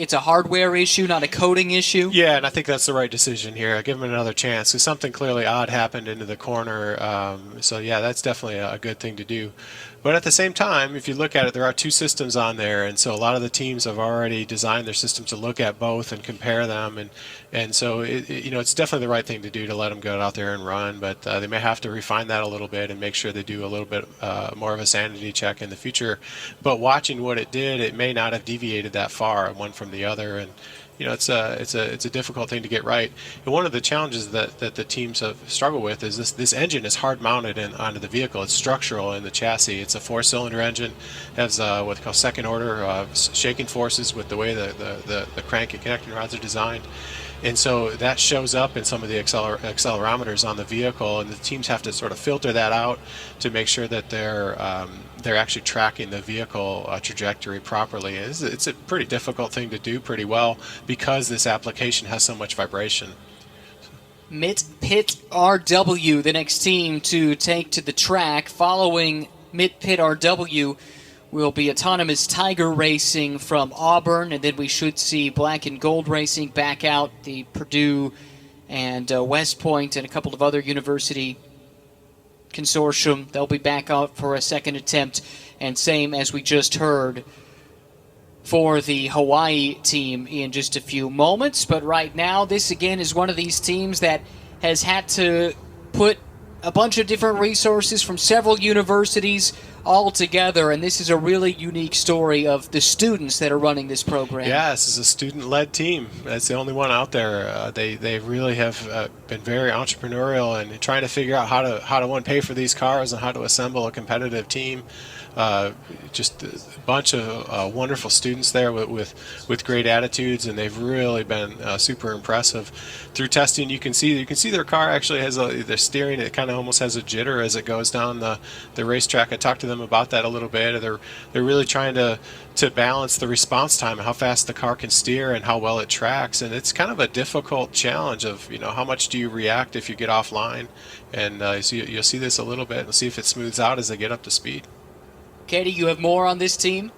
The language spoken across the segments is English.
It's a hardware issue, not a coding issue. Yeah, and I think that's the right decision here. Give him another chance because something clearly odd happened into the corner. So yeah, that's definitely a good thing to do. But at the same time, if you look at it, there are two systems on there, and so a lot of the teams have already designed their systems to look at both and compare them, and so it's definitely the right thing to do to let them go out there and run. But they may have to refine that a little bit and make sure they do a little bit more of a sanity check in the future. But watching what it did, it may not have deviated that far one from the other, and it's a difficult thing to get right. And one of the challenges that the teams have struggled with is this engine is hard mounted onto the vehicle. It's structural in the chassis. It's a 4-cylinder engine, has what they call second order shaking forces with the way the crank and connecting rods are designed. And so that shows up in some of the accelerometers on the vehicle, and the teams have to sort of filter that out to make sure that they're actually tracking the vehicle trajectory properly. It's a pretty difficult thing to do pretty well because this application has so much vibration. MIT-PITT-RW, the next team to take to the track. Following MIT-PITT-RW will be Autonomous Tiger Racing from Auburn, and then we should see Black and Gold Racing back out, the Purdue and West Point and a couple of other university consortium. They'll be back out for a second attempt, and same as we just heard for the Hawaii team in just a few moments. But right now, this again is one of these teams that has had to put a bunch of different resources from several universities all together, and this is a really unique story of the students that are running this program. Yeah, this is a student-led team. That's the only one out there. They really have been very entrepreneurial and trying to figure out how to one, pay for these cars and how to assemble a competitive team. Just a bunch of wonderful students there with great attitudes, and they've really been super impressive through testing. You can see their car actually has their steering. It kind of almost has a jitter as it goes down the racetrack. I talked to them about that a little bit. They're really trying to balance the response time, how fast the car can steer and how well it tracks, and it's kind of a difficult challenge of how much do you react if you get offline, and so you'll see this a little bit and see if it smooths out as they get up to speed. Katie, you have more on this team?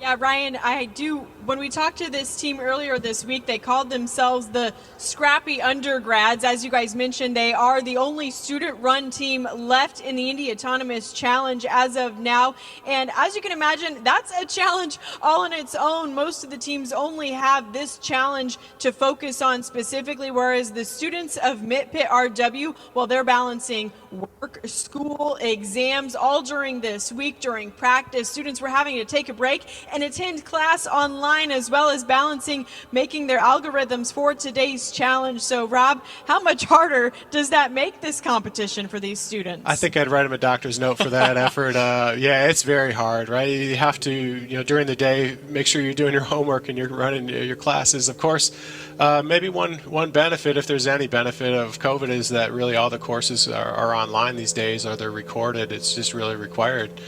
Yeah, Ryan, I do. When we talked to this team earlier this week, they called themselves the Scrappy Undergrads. As you guys mentioned, they are the only student-run team left in the Indy Autonomous Challenge as of now. And as you can imagine, that's a challenge all on its own. Most of the teams only have this challenge to focus on specifically, whereas the students of MIT-PITT-RW, well, they're balancing work, school, exams, all during this week, during practice. Students were having to take a break and attend class online, as well as balancing making their algorithms for today's challenge. So Rob, how much harder does that make this competition for these students? I think I'd write them a doctor's note for that effort. Yeah, it's very hard, right? You have to, during the day, make sure you're doing your homework and you're running your classes. Of course, maybe one benefit, if there's any benefit of COVID, is that really all the courses are online these days, or they're recorded. It's just really required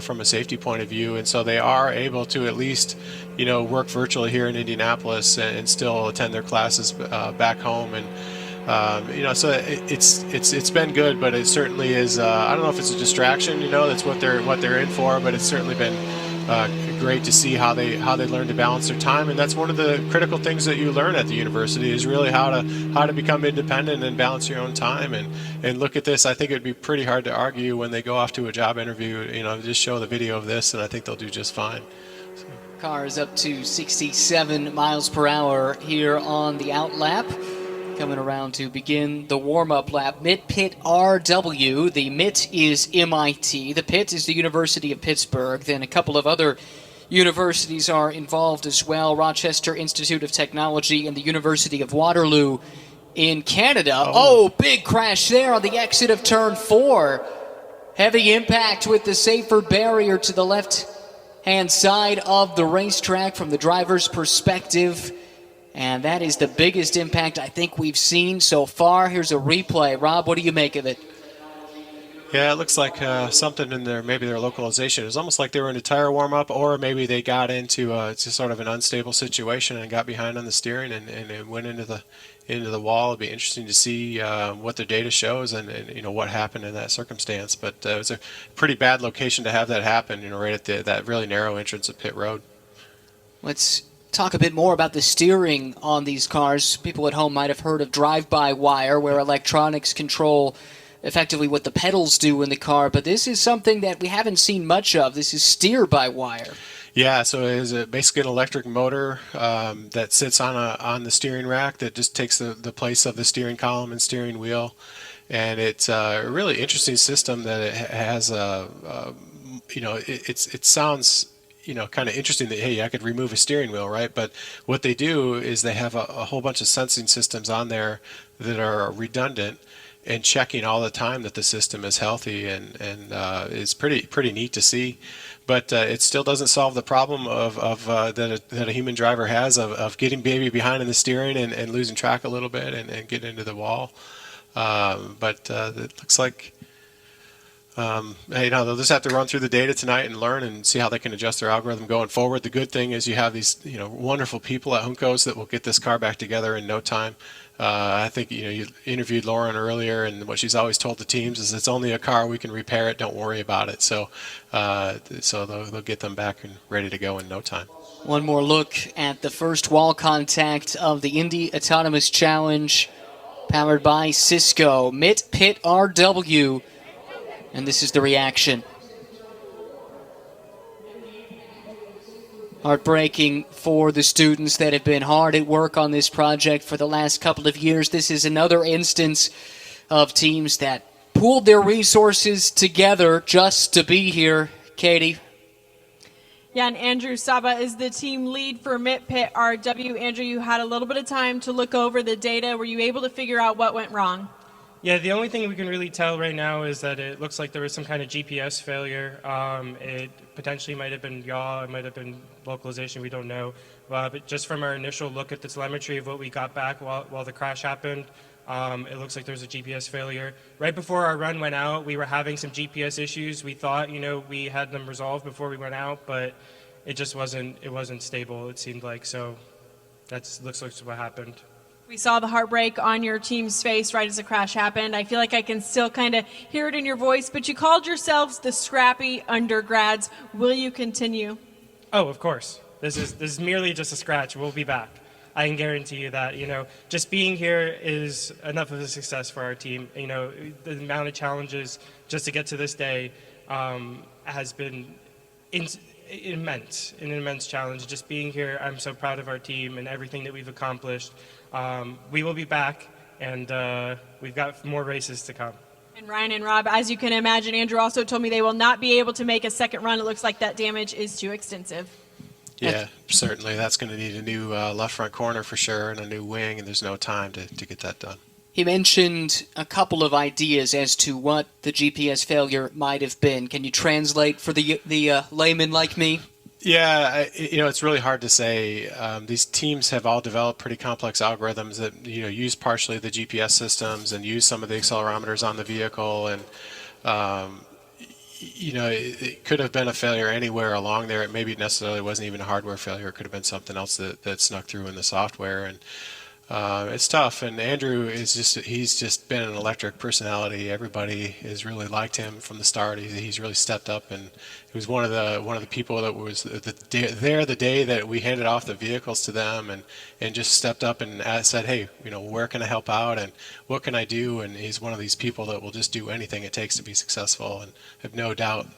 from a safety point of view, and so they are able to at least work virtually here in Indianapolis and still attend their classes back home. And so it's been good, but it certainly is. I don't know if it's a distraction. That's what they're in for, but it's certainly been great to see how they learn to balance their time. And that's one of the critical things that you learn at the university, is really how to become independent and balance your own time. And look at this. I think it'd be pretty hard to argue when they go off to a job interview. Just show the video of this, and I think they'll do just fine. Car is up to 67 miles per hour here on the out lap. Coming around to begin the warm-up lap. MIT-PITT-RW. The MIT is MIT. The PITT is the University of Pittsburgh. Then a couple of other universities are involved as well. Rochester Institute of Technology and the University of Waterloo in Canada. Oh, big crash there on the exit of turn 4. Heavy impact with the safer barrier to the left-hand side of the racetrack from the driver's perspective. And that is the biggest impact I think we've seen so far. Here's a replay. Rob, what do you make of it? Yeah, it looks like something in maybe their localization. It was almost like they were in a tire warm-up, or maybe they got into sort of an unstable situation and got behind on the steering and went into the wall. It'd be interesting to see what the data shows and what happened in that circumstance. But it was a pretty bad location to have that happen, right at that really narrow entrance of pit road. Let's talk a bit more about the steering on these cars. People at home might have heard of drive-by-wire, where electronics control effectively what the pedals do in the car, but this is something that we haven't seen much of. This is steer-by-wire. Yeah, so it is basically an electric motor that sits on the steering rack that just takes the place of the steering column and steering wheel. And it's a really interesting system that it has it sounds kind of interesting that, hey, I could remove a steering wheel, right? But what they do is they have a whole bunch of sensing systems on there that are redundant and checking all the time that the system is healthy, and it's pretty neat to see. But it still doesn't solve the problem of that a human driver has of getting baby behind in the steering and losing track a little bit and getting into the wall. But it looks like they'll just have to run through the data tonight and learn and see how they can adjust their algorithm going forward. The good thing is you have these wonderful people at Juncos that will get this car back together in no time. I think you interviewed Lauren earlier, and what she's always told the teams is it's only a car, we can repair it, don't worry about it. So they'll get them back and ready to go in no time. One more look at the first wall contact of the Indy Autonomous Challenge, powered by Cisco, MIT-PITT-RW, and this is the reaction. Heartbreaking for the students that have been hard at work on this project for the last couple of years. This is another instance of teams that pooled their resources together just to be here. Katie. Yeah, and Andrew Saba is the team lead for MIT-PITT-RW. Andrew, you had a little bit of time to look over the data. Were you able to figure out what went wrong? Yeah, the only thing we can really tell right now is that it looks like there was some kind of GPS failure. It potentially might have been yaw, it might have been localization, we don't know. But just from our initial look at the telemetry of what we got back while the crash happened, it looks like there's a GPS failure. Right before our run went out, we were having some GPS issues. We thought, we had them resolved before we went out, but it just wasn't stable, it seemed like. So that looks like what happened. We saw the heartbreak on your team's face right as the crash happened. I feel like I can still kind of hear it in your voice, but you called yourselves the scrappy undergrads. Will you continue? Oh, of course. This is merely just a scratch. We'll be back. I can guarantee you that. Just being here is enough of a success for our team. The amount of challenges just to get to this day has been an immense challenge. Just being here, I'm so proud of our team and everything that we've accomplished. We will be back, and we've got more races to come. And Ryan and Rob, as you can imagine, Andrew also told me they will not be able to make a second run. It looks like that damage is too extensive. Yeah, certainly. That's going to need a new left front corner for sure and a new wing, and there's no time to get that done. He mentioned a couple of ideas as to what the GPS failure might have been. Can you translate for the layman like me? Yeah, it's really hard to say. These teams have all developed pretty complex algorithms that use partially the GPS systems and use some of the accelerometers on the vehicle, and it could have been a failure anywhere along there. It maybe necessarily wasn't even a hardware failure. It could have been something else that snuck through in the software, and it's tough. And Andrew he's just been an electric personality. Everybody has really liked him from the start. He's really stepped up, and he was one of the people that was there the day that we handed off the vehicles to them, and just stepped up and said, hey, where can I help out and what can I do? And he's one of these people that will just do anything it takes to be successful, and I have no doubt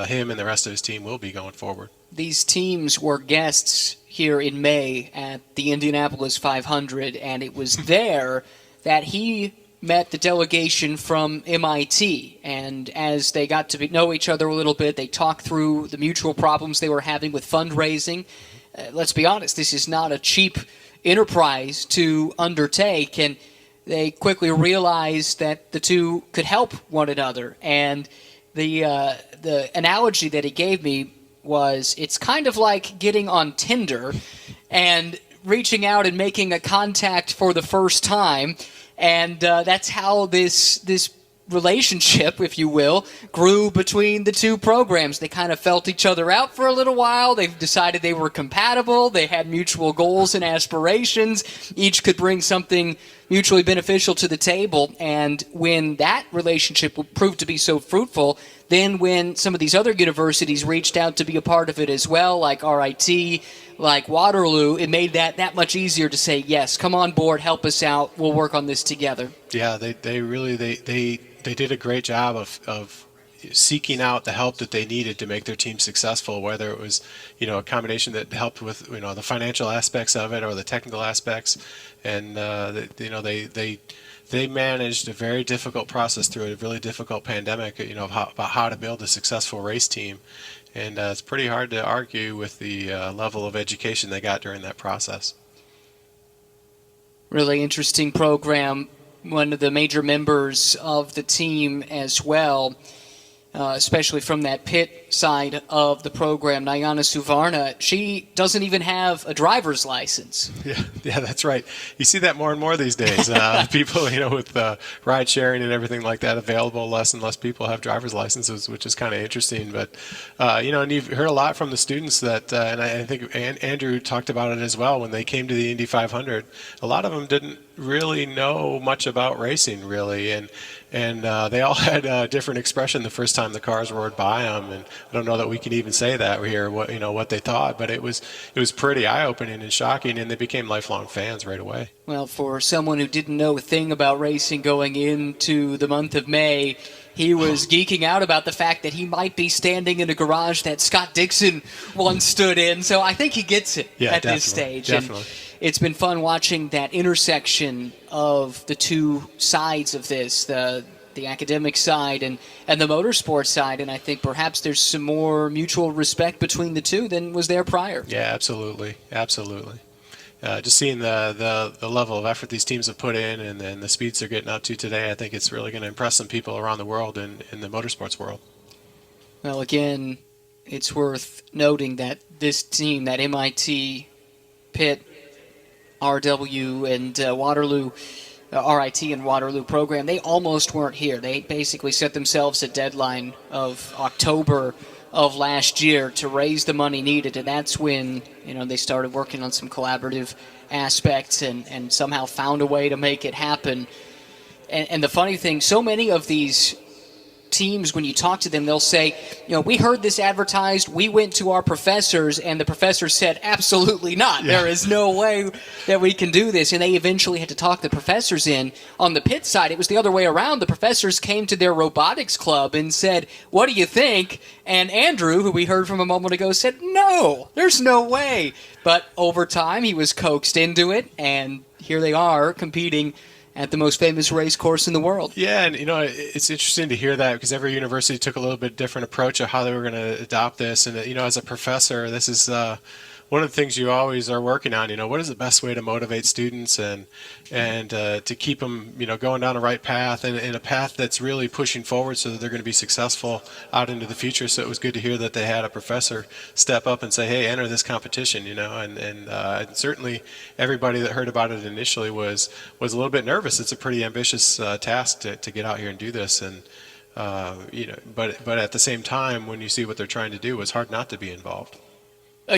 him and the rest of his team will be going forward. These teams were guests here in May at the Indianapolis 500, and it was there that he met the delegation from MIT. And as they got to know each other a little bit, they talked through the mutual problems they were having with fundraising. Let's be honest, this is not a cheap enterprise to undertake, and they quickly realized that the two could help one another. And the analogy that he gave me was, it's kind of like getting on Tinder and reaching out and making a contact for the first time, and that's how this relationship, if you will, grew between the two programs. They kind of felt each other out for a little while. They decided they were compatible. They had mutual goals and aspirations. Each could bring something mutually beneficial to the table, and when that relationship proved to be so fruitful, then when some of these other universities reached out to be a part of it as well, like RIT, like Waterloo, it made that much easier to say, yes, come on board, help us out, we'll work on this together. Yeah, they really did a great job of seeking out the help that they needed to make their team successful, whether it was, a combination that helped with, the financial aspects of it or the technical aspects. And, they managed a very difficult process through a really difficult pandemic, about how to build a successful race team. And it's pretty hard to argue with the level of education they got during that process. Really interesting program. One of the major members of the team as well, especially from that pit side of the program, Nayana Suvarna, she doesn't even have a driver's license. Yeah, that's right. You see that more and more these days. People, with ride sharing and everything like that available, less and less people have driver's licenses, which is kind of interesting. But, and you've heard a lot from the students that, and I think Andrew talked about it as well, when they came to the Indy 500, a lot of them didn't really know much about racing, really. And they all had a different expression the first time the cars roared by them. And I don't know that we can even say that here, what they thought, but it was pretty eye-opening and shocking, and they became lifelong fans right away. Well, for someone who didn't know a thing about racing going into the month of May, he was geeking out about the fact that he might be standing in a garage that Scott Dixon once stood in. So I think he gets it at this stage. Definitely. And it's been fun watching that intersection of the two sides of this, the academic side and the motorsports side. And I think perhaps there's some more mutual respect between the two than was there prior. Yeah, absolutely. Just seeing the level of effort these teams have put in and the speeds they're getting up to today, I think it's really going to impress some people around the world in the motorsports world. Well, again, it's worth noting that this team, that MIT-PITT-RW and Waterloo, RIT and Waterloo program, they almost weren't here. They basically set themselves a deadline of October of last year to raise the money needed, and that's when they started working on some collaborative aspects and somehow found a way to make it happen. And the funny thing, so many of these teams, when you talk to them, they'll say, we heard this advertised, we went to our professors, and the professors said, absolutely not. Yeah. There is no way that we can do this. And they eventually had to talk the professors in. On the pit side, it was the other way around. The professors came to their robotics club and said, what do you think? And Andrew, who we heard from a moment ago, said, no, there's no way. But over time, he was coaxed into it, and here they are competing at the most famous race course in the world. Yeah, and it's interesting to hear that because every university took a little bit different approach of how they were going to adopt this. And as a professor, this is one of the things you always are working on. What is the best way to motivate students and to keep them going down the right path and a path that's really pushing forward so that they're going to be successful out into the future. So it was good to hear that they had a professor step up and say, hey, enter this competition. And certainly everybody that heard about it initially was a little bit nervous. It's a pretty ambitious task to get out here and do this. And but at the same time, when you see what they're trying to do, it's hard not to be involved.